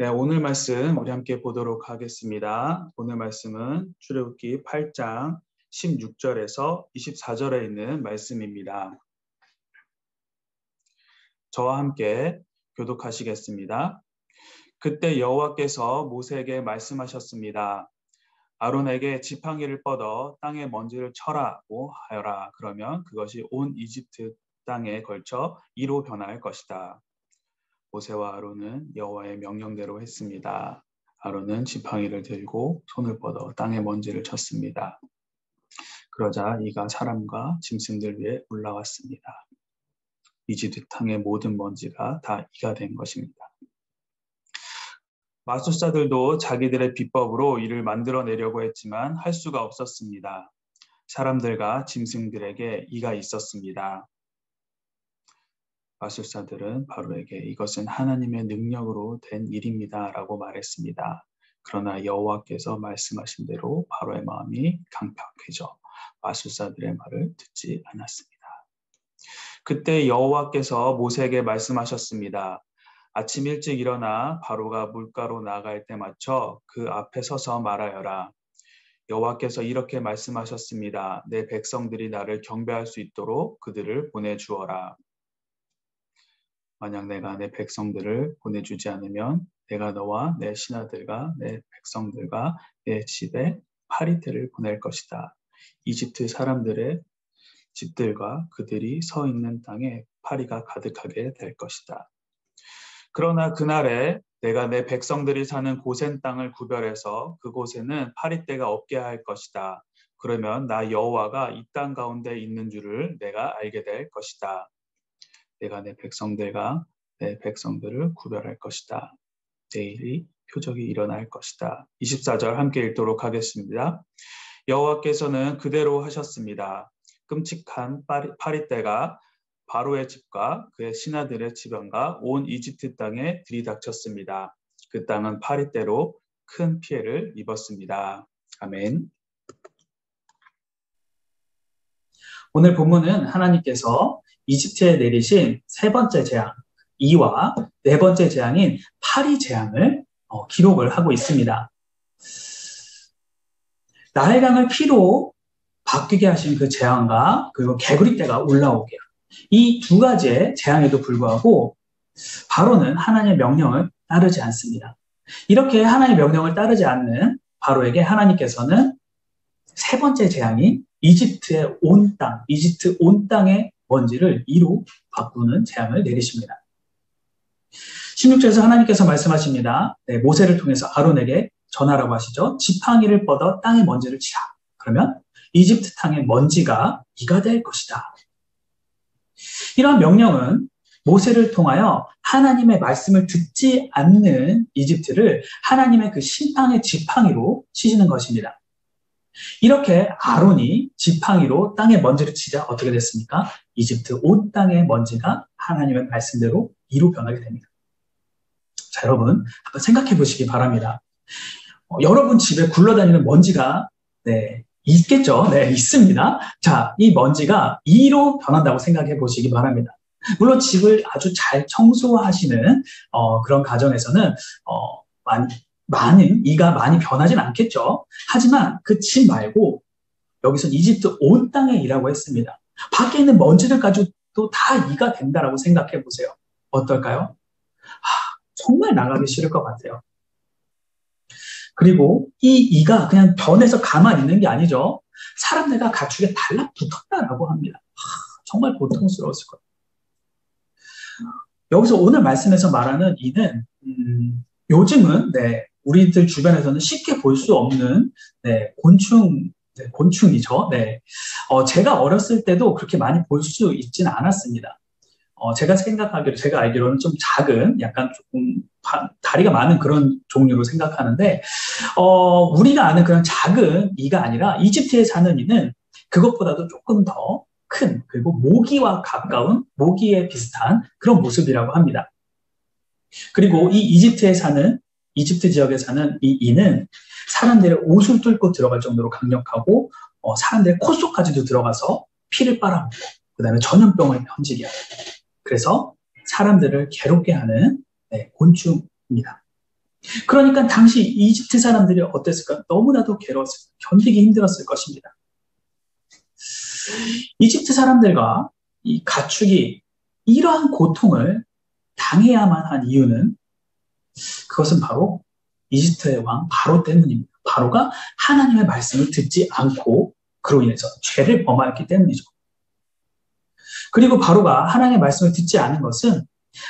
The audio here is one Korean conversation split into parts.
네, 오늘 말씀 우리 함께 보도록 하겠습니다. 오늘 말씀은 출애굽기 8장 16절에서 24절에 있는 말씀입니다. 저와 함께 교독하시겠습니다. 그때 여호와께서 모세에게 말씀하셨습니다. 아론에게 지팡이를 뻗어 땅에 먼지를 쳐라고 하여라. 그러면 그것이 온 이집트 땅에 걸쳐 이로 변할 것이다. 모세와 아론은 여호와의 명령대로 했습니다. 아론은 지팡이를 들고 손을 뻗어 땅에 먼지를 쳤습니다. 그러자 이가 사람과 짐승들 위에 올라왔습니다. 이집트 땅의 모든 먼지가 다 이가 된 것입니다. 마술사들도 자기들의 비법으로 이를 만들어내려고 했지만 할 수가 없었습니다. 사람들과 짐승들에게 이가 있었습니다. 마술사들은 바로에게 이것은 하나님의 능력으로 된 일입니다 라고 말했습니다. 그러나 여호와께서 말씀하신 대로 바로의 마음이 강팍해져 마술사들의 말을 듣지 않았습니다. 그때 여호와께서 모세에게 말씀하셨습니다. 아침 일찍 일어나 바로가 물가로 나갈 때 맞춰 그 앞에 서서 말하여라. 여호와께서 이렇게 말씀하셨습니다. 내 백성들이 나를 경배할 수 있도록 그들을 보내주어라. 만약 내가 내 백성들을 보내주지 않으면 내가 너와 내 신하들과 내 백성들과 내 집에 파리떼를 보낼 것이다. 이집트 사람들의 집들과 그들이 서 있는 땅에 파리가 가득하게 될 것이다. 그러나 그날에 내가 내 백성들이 사는 고센 땅을 구별해서 그곳에는 파리떼가 없게 할 것이다. 그러면 나 여호와가 이 땅 가운데 있는 줄을 내가 알게 될 것이다. 내가 내 백성들과 내 백성들을 구별할 것이다. 내일이 표적이 일어날 것이다. 24절 함께 읽도록 하겠습니다. 여호와께서는 그대로 하셨습니다. 끔찍한 파리떼가 바로의 집과 그의 신하들의 집안과 온 이집트 땅에 들이닥쳤습니다. 그 땅은 파리떼로 큰 피해를 입었습니다. 아멘. 오늘 본문은 하나님께서 이집트에 내리신 세 번째 재앙, 이와 네 번째 재앙인 파리 재앙을 기록을 하고 있습니다. 나일강을 피로 바뀌게 하신 그 재앙과 그리고 개구리떼가 올라오게 이 두 가지의 재앙에도 불구하고 바로는 하나님의 명령을 따르지 않습니다. 이렇게 하나님의 명령을 따르지 않는 바로에게 하나님께서는 세 번째 재앙인 이집트의 온 땅, 이집트 온 땅의 먼지를 이로 바꾸는 재앙을 내리십니다. 16절에서 하나님께서 말씀하십니다. 네, 모세를 통해서 아론에게 전하라고 하시죠. 지팡이를 뻗어 땅의 먼지를 치라. 그러면 이집트 땅의 먼지가 이가 될 것이다. 이러한 명령은 모세를 통하여 하나님의 말씀을 듣지 않는 이집트를 하나님의 그 심판의 지팡이로 치시는 것입니다. 이렇게 아론이 지팡이로 땅의 먼지를 치자 어떻게 됐습니까? 이집트 온 땅의 먼지가 하나님의 말씀대로 이로 변하게 됩니다. 자, 여러분 한번 생각해 보시기 바랍니다. 여러분 집에 굴러다니는 먼지가 있겠죠? 네, 있습니다. 자, 이 먼지가 이로 변한다고 생각해 보시기 바랍니다. 물론 집을 아주 잘 청소하시는 그런 가정에서는 많은 이가 많이 변하진 않겠죠. 하지만 그 집 말고 여기서 이집트 온 땅의 이라고 했습니다. 밖에 있는 먼지들 가지고도 다 이가 된다라고 생각해 보세요. 어떨까요? 정말 나가기 싫을 것 같아요. 그리고 이 이가 그냥 변해서 가만히 있는 게 아니죠. 사람들과 가축에 달라붙었다라고 합니다. 정말 고통스러웠을 거예요. 여기서 오늘 말씀에서 말하는 이는 요즘은 우리들 주변에서는 쉽게 볼 수 없는 곤충이죠. 제가 어렸을 때도 그렇게 많이 볼 수 있지는 않았습니다. 제가 알기로는 좀 작은, 약간 조금 다리가 많은 그런 종류로 생각하는데, 우리가 아는 그런 작은 이가 아니라 이집트에 사는 이는 그것보다도 조금 더 큰, 그리고 모기와 가까운, 모기에 비슷한 그런 모습이라고 합니다. 그리고 이 이집트 지역에 사는 이 이는 사람들의 옷을 뚫고 들어갈 정도로 강력하고, 사람들의 코 속까지도 들어가서 피를 빨아먹고, 그 다음에 전염병을 번지게 하고, 그래서 사람들을 괴롭게 하는 곤충입니다. 그러니까 당시 이집트 사람들이 어땠을까? 너무나도 괴로웠을, 견디기 힘들었을 것입니다. 이집트 사람들과 이 가축이 이러한 고통을 당해야만 한 이유는 그것은 바로 이집트의 왕 바로 때문입니다. 바로가 하나님의 말씀을 듣지 않고 그로 인해서 죄를 범하였기 때문이죠. 그리고 바로가 하나님의 말씀을 듣지 않은 것은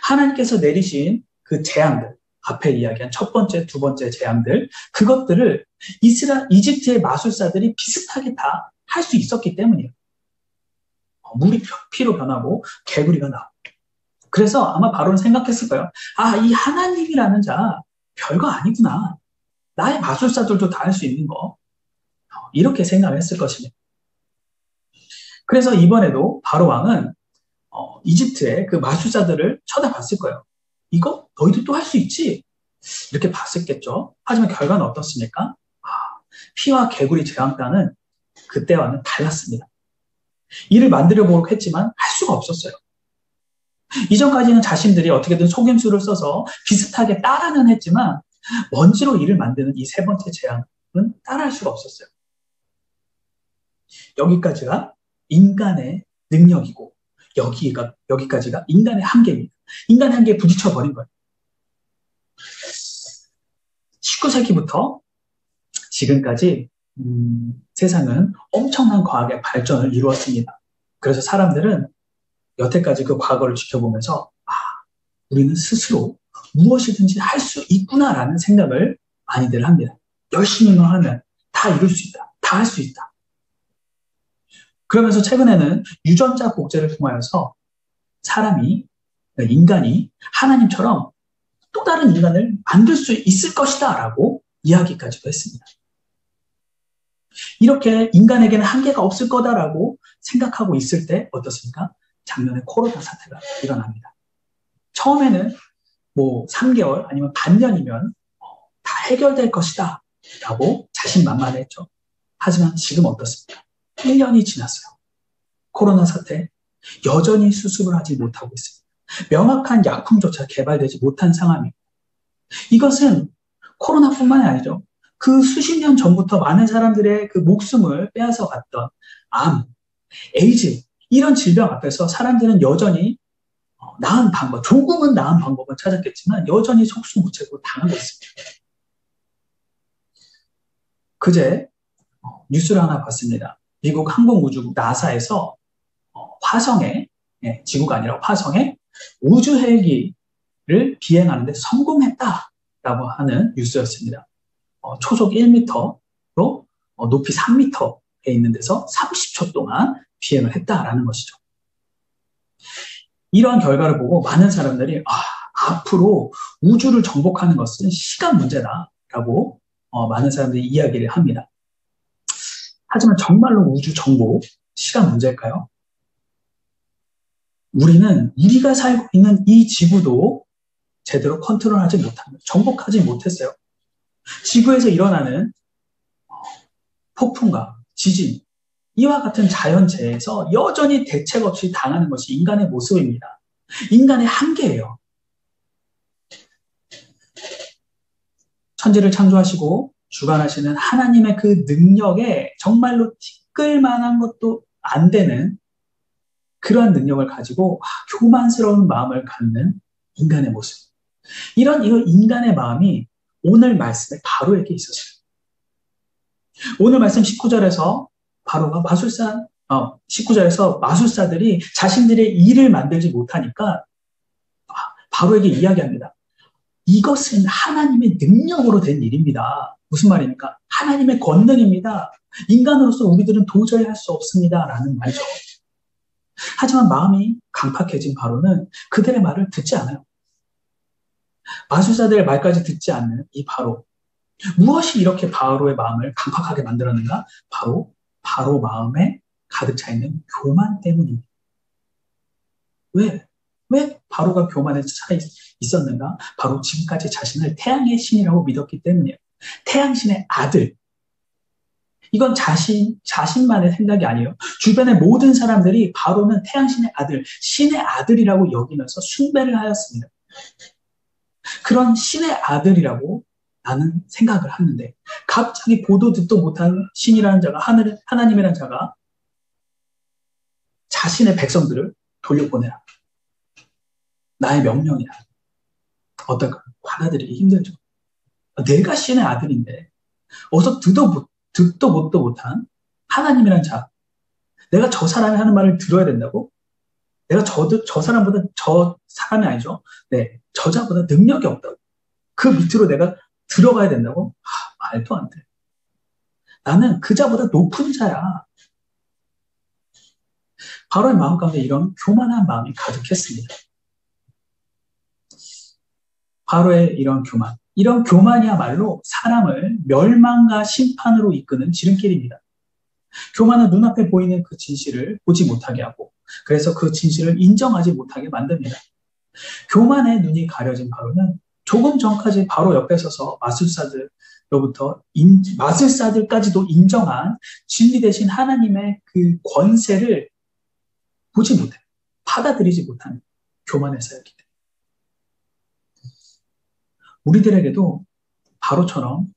하나님께서 내리신 그 재앙들, 앞에 이야기한 첫 번째, 두 번째 재앙들, 그것들을 이집트의 마술사들이 비슷하게 다 할 수 있었기 때문이에요. 물이 피로 변하고 개구리가 나오고. 그래서 아마 바로는 생각했을 거예요. 아, 이 하나님이라는 자 별거 아니구나. 나의 마술사들도 다 할 수 있는 거. 이렇게 생각을 했을 것입니다. 그래서 이번에도 바로 왕은 이집트의 그 마술사들을 쳐다봤을 거예요. 이거 너희들 또 할 수 있지? 이렇게 봤었겠죠. 하지만 결과는 어떻습니까? 피와 개구리 재앙단은 그때와는 달랐습니다. 이를 만들어 보려고 했지만 할 수가 없었어요. 이전까지는 자신들이 어떻게든 속임수를 써서 비슷하게 따라는 했지만 먼지로 이를 만드는 이 세 번째 재앙은 따라할 수가 없었어요. 여기까지가 인간의 능력이고 여기까지가 인간의 한계입니다. 인간의 한계에 부딪혀버린 거예요. 19세기부터 지금까지 세상은 엄청난 과학의 발전을 이루었습니다. 그래서 사람들은 여태까지 그 과거를 지켜보면서 우리는 스스로 무엇이든지 할 수 있구나라는 생각을 많이들 합니다. 열심히만 하면 다 이룰 수 있다. 다 할 수 있다. 그러면서 최근에는 유전자 복제를 통하여서 인간이 하나님처럼 또 다른 인간을 만들 수 있을 것이다 라고 이야기까지도 했습니다. 이렇게 인간에게는 한계가 없을 거다라고 생각하고 있을 때 어떻습니까? 작년에 코로나 사태가 일어납니다. 처음에는 3개월 아니면 반년이면 다 해결될 것이다 라고 자신만만했죠. 하지만 지금 어떻습니까? 1년이 지났어요. 코로나 사태 여전히 수습을 하지 못하고 있습니다. 명확한 약품조차 개발되지 못한 상황입니다. 이것은 코로나뿐만이 아니죠. 그 수십 년 전부터 많은 사람들의 그 목숨을 빼앗아 갔던 암, 에이즈 이런 질병 앞에서 사람들은 여전히 나은 방법, 조금은 나은 방법을 찾았겠지만 여전히 속수무책으로 당하고 있습니다. 그제 뉴스를 하나 봤습니다. 미국 항공우주국 나사에서 화성에, 지구가 아니라 화성에 우주 헬기를 비행하는데 성공했다라고 하는 뉴스였습니다. 초속 1m로 높이 3m에 있는 데서 30초 동안 비행을 했다라는 것이죠. 이러한 결과를 보고 많은 사람들이 앞으로 우주를 정복하는 것은 시간 문제다라고 많은 사람들이 이야기를 합니다. 하지만 정말로 우주 정복 시간 문제일까요? 우리가 살고 있는 이 지구도 제대로 컨트롤하지 못합니다. 정복하지 못했어요. 지구에서 일어나는 폭풍과 지진, 이와 같은 자연재해에서 여전히 대책 없이 당하는 것이 인간의 모습입니다. 인간의 한계예요. 천지를 창조하시고 주관하시는 하나님의 그 능력에 정말로 티끌만한 것도 안 되는 그러한 능력을 가지고 교만스러운 마음을 갖는 인간의 모습. 이런 인간의 마음이 오늘 말씀에 바로에게 있었어요. 오늘 말씀 19절에서 바로가 19절에서 마술사들이 자신들의 일을 만들지 못하니까 바로에게 이야기합니다. 이것은 하나님의 능력으로 된 일입니다. 무슨 말입니까? 하나님의 권능입니다. 인간으로서 우리들은 도저히 할 수 없습니다. 라는 말이죠. 하지만 마음이 강팍해진 바로는 그들의 말을 듣지 않아요. 마술사들의 말까지 듣지 않는 이 바로. 무엇이 이렇게 바로의 마음을 강팍하게 만들었는가? 바로 마음에 가득 차 있는 교만 때문입니다. 왜 바로가 교만에 차 있었는가? 바로 지금까지 자신을 태양의 신이라고 믿었기 때문이에요. 태양신의 아들. 이건 자신만의 생각이 아니에요. 주변의 모든 사람들이 바로는 태양신의 아들, 신의 아들이라고 여기면서 숭배를 하였습니다. 그런 신의 아들이라고 나는 생각을 하는데 갑자기 보도 듣도 못한 신이라는 자가 하나님이라는 자가 자신의 백성들을 돌려보내라. 나의 명령이야. 어떨까? 받아들이기 힘들죠. 내가 신의 아들인데 어서 듣도 못도 못한 하나님이란 자, 내가 저 사람이 하는 말을 들어야 된다고? 내가 저 사람보다 저 사람이 아니죠. 네, 저자보다 능력이 없다고. 그 밑으로 내가 들어가야 된다고? 말도 안 돼. 나는 그자보다 높은 자야. 바로의 마음 가운데 이런 교만한 마음이 가득했습니다. 바로의 이런 교만이야말로 사람을 멸망과 심판으로 이끄는 지름길입니다. 교만은 눈앞에 보이는 그 진실을 보지 못하게 하고 그래서 그 진실을 인정하지 못하게 만듭니다. 교만의 눈이 가려진 바로는 조금 전까지 바로 옆에 서서 마술사들까지도 인정한 진리 대신 하나님의 그 권세를 보지 못해, 받아들이지 못하는 교만했어였기 때문에 우리들에게도 바로처럼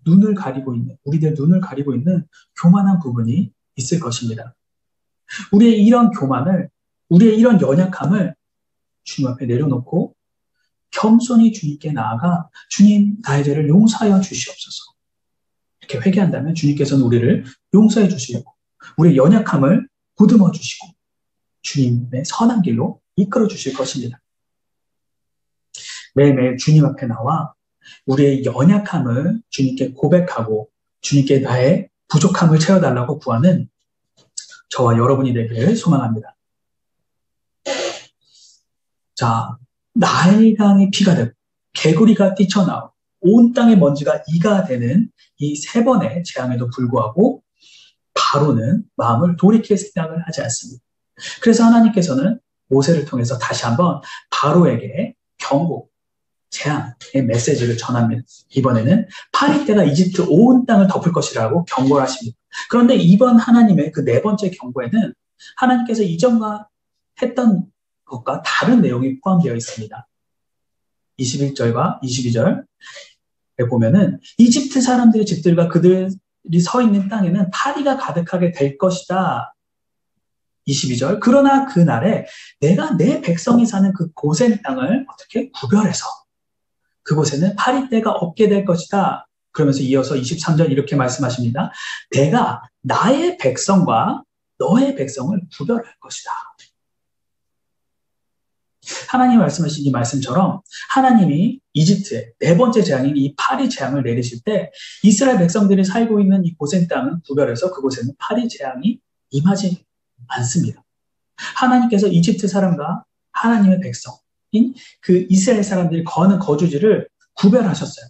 우리들 눈을 가리고 있는 교만한 부분이 있을 것입니다. 우리의 이런 연약함을 주님 앞에 내려놓고 겸손히 주님께 나아가 주님 나의 죄를 용서하여 주시옵소서. 이렇게 회개한다면 주님께서는 우리를 용서해 주시고 우리의 연약함을 보듬어 주시고 주님의 선한 길로 이끌어 주실 것입니다. 매일매일 주님 앞에 나와 우리의 연약함을 주님께 고백하고 주님께 나의 부족함을 채워달라고 구하는 저와 여러분이 되기를 소망합니다. 자, 나일강이 피가 되고 개구리가 뛰쳐나오고 온 땅의 먼지가 이가 되는 이 3번의 재앙에도 불구하고 바로는 마음을 돌이킬 생각을 하지 않습니다. 그래서 하나님께서는 모세를 통해서 다시 한번 바로에게 경고, 재앙의 메시지를 전합니다. 이번에는 파리떼가 이집트 온 땅을 덮을 것이라고 경고를 하십니다. 그런데 이번 하나님의 그 4번째 경고에는 하나님께서 이전과 했던 것과 다른 내용이 포함되어 있습니다. 21절과 22절에 보면은 이집트 사람들의 집들과 그들이 서 있는 땅에는 파리가 가득하게 될 것이다. 22절. 그러나 그날에 내가 내 백성이 사는 그 고센 땅을 어떻게 구별해서 그곳에는 파리떼가 없게 될 것이다. 그러면서 이어서 23절 이렇게 말씀하십니다. 내가 나의 백성과 너의 백성을 구별할 것이다. 하나님 말씀하신 이 말씀처럼 하나님이 이집트에 4번째 재앙인 이 파리 재앙을 내리실 때 이스라엘 백성들이 살고 있는 이 고센 땅은 구별해서 그곳에는 파리 재앙이 임하지 않습니다. 하나님께서 이집트 사람과 하나님의 백성인 그 이스라엘 사람들이 거하는 거주지를 구별하셨어요.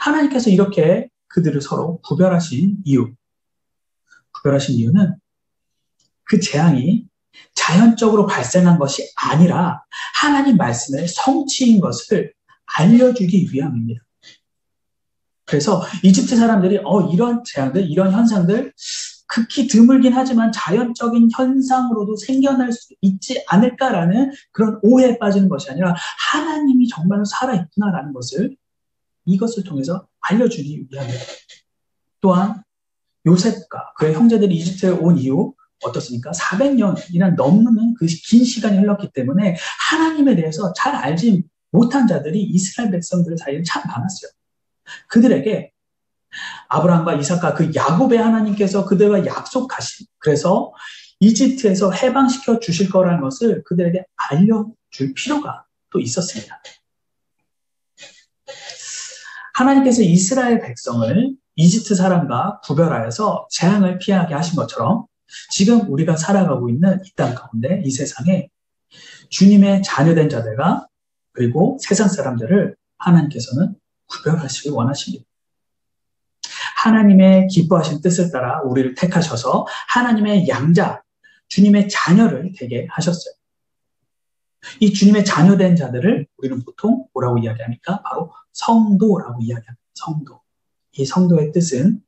하나님께서 이렇게 그들을 서로 구별하신 이유는 그 재앙이 자연적으로 발생한 것이 아니라 하나님 말씀의 성취인 것을 알려주기 위함입니다. 그래서 이집트 사람들이 이런 재앙들, 이런 현상들 극히 드물긴 하지만 자연적인 현상으로도 생겨날 수 있지 않을까라는 그런 오해에 빠지는 것이 아니라 하나님이 정말로 살아있구나라는 것을 이것을 통해서 알려주기 위함입니다. 또한 요셉과 그의 형제들이 이집트에 온 이후 어떻습니까? 400년이나 넘는 그 긴 시간이 흘렀기 때문에 하나님에 대해서 잘 알지 못한 자들이 이스라엘 백성들 사이에 참 많았어요. 그들에게 아브라함과 이삭과 그 야곱의 하나님께서 그들과 약속하신, 그래서 이집트에서 해방시켜 주실 거라는 것을 그들에게 알려줄 필요가 또 있었습니다. 하나님께서 이스라엘 백성을 이집트 사람과 구별하여서 재앙을 피하게 하신 것처럼 지금 우리가 살아가고 있는 이 땅 가운데 이 세상에 주님의 자녀된 자들과 그리고 세상 사람들을 하나님께서는 구별하시길 원하십니다. 하나님의 기뻐하신 뜻을 따라 우리를 택하셔서 하나님의 양자, 주님의 자녀를 되게 하셨어요. 이 주님의 자녀된 자들을 우리는 보통 뭐라고 이야기합니까? 바로 성도라고 이야기합니다. 성도. 이 성도의 뜻은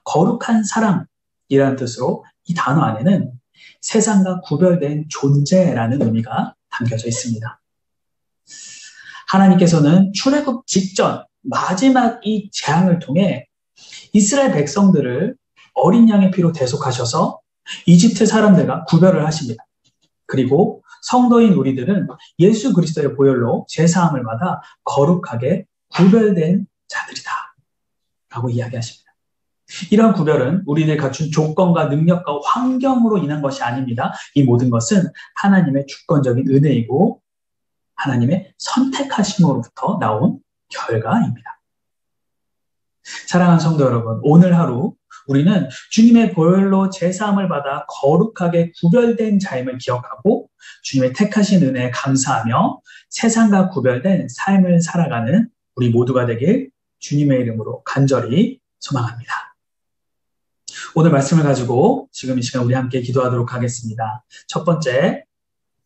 거룩한 사람이라는 뜻으로 이 단어 안에는 세상과 구별된 존재라는 의미가 담겨져 있습니다. 하나님께서는 출애굽 직전 마지막 이 재앙을 통해 이스라엘 백성들을 어린 양의 피로 대속하셔서 이집트 사람들과 구별을 하십니다. 그리고 성도인 우리들은 예수 그리스도의 보혈로 제사함을 받아 거룩하게 구별된 자들이다 라고 이야기하십니다. 이러한 구별은 우리들 갖춘 조건과 능력과 환경으로 인한 것이 아닙니다. 이 모든 것은 하나님의 주권적인 은혜이고 하나님의 선택하심으로부터 나온 결과입니다. 사랑하는 성도 여러분, 오늘 하루 우리는 주님의 보혈로 제사함을 받아 거룩하게 구별된 자임을 기억하고 주님의 택하신 은혜에 감사하며 세상과 구별된 삶을 살아가는 우리 모두가 되길 주님의 이름으로 간절히 소망합니다. 오늘 말씀을 가지고 지금 이 시간 우리 함께 기도하도록 하겠습니다. 첫 번째,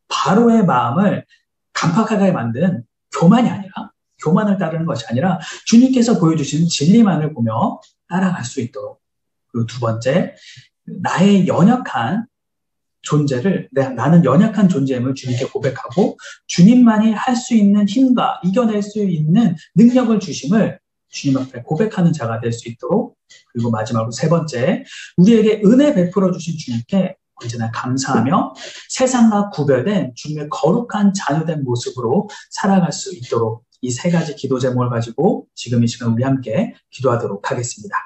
바로의 마음을 강팍하게 만든 교만이 아니라 교만을 따르는 것이 아니라 주님께서 보여주신 진리만을 보며 따라갈 수 있도록. 그리고 두 번째, 나의 연약한 존재를, 나는 연약한 존재임을 주님께 고백하고 주님만이 할 수 있는 힘과 이겨낼 수 있는 능력을 주심을 주님 앞에 고백하는 자가 될 수 있도록. 그리고 마지막으로 세 번째, 우리에게 은혜 베풀어 주신 주님께 언제나 감사하며 세상과 구별된 주님의 거룩한 자녀된 모습으로 살아갈 수 있도록 이 세 가지 기도 제목을 가지고 지금 이 시간 우리 함께 기도하도록 하겠습니다.